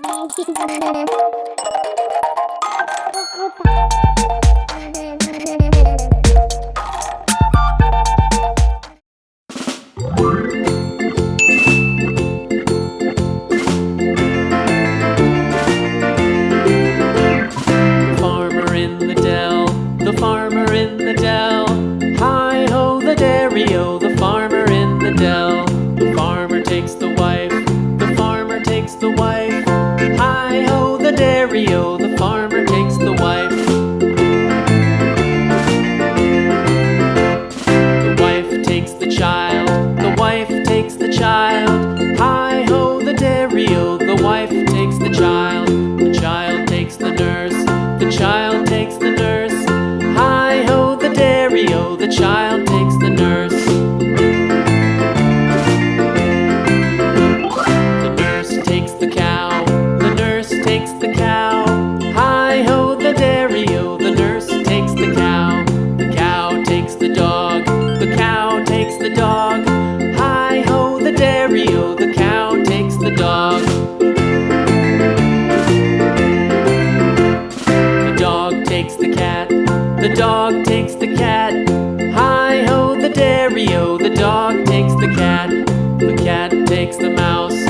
Farmer in the dell, the farmer in the dell. Hi-ho the dairy-o, the farmer in the dell. The farmer takes the wife, the farmer takes the wife. Hi-ho the dairy-o, the farmer takes the wife. The wife takes the child, the wife takes the child. Hi-ho the dairy-o, the wife takes the child. The child takes the nurse, the child takes the nurse. Hi-ho the dairy-o, the child takes the nurse. The nurse takes the cow, the nurse takes the cow. Hi-ho the dairy-o, the nurse takes the cow. The cow takes the dog, the cow takes the dog. Hi-ho the dairy-o, the cow takes the dog. The dog takes the cat, the dog takes the cat. Hi-ho the dairy-o, the dog takes the cat. The cat takes the mouse,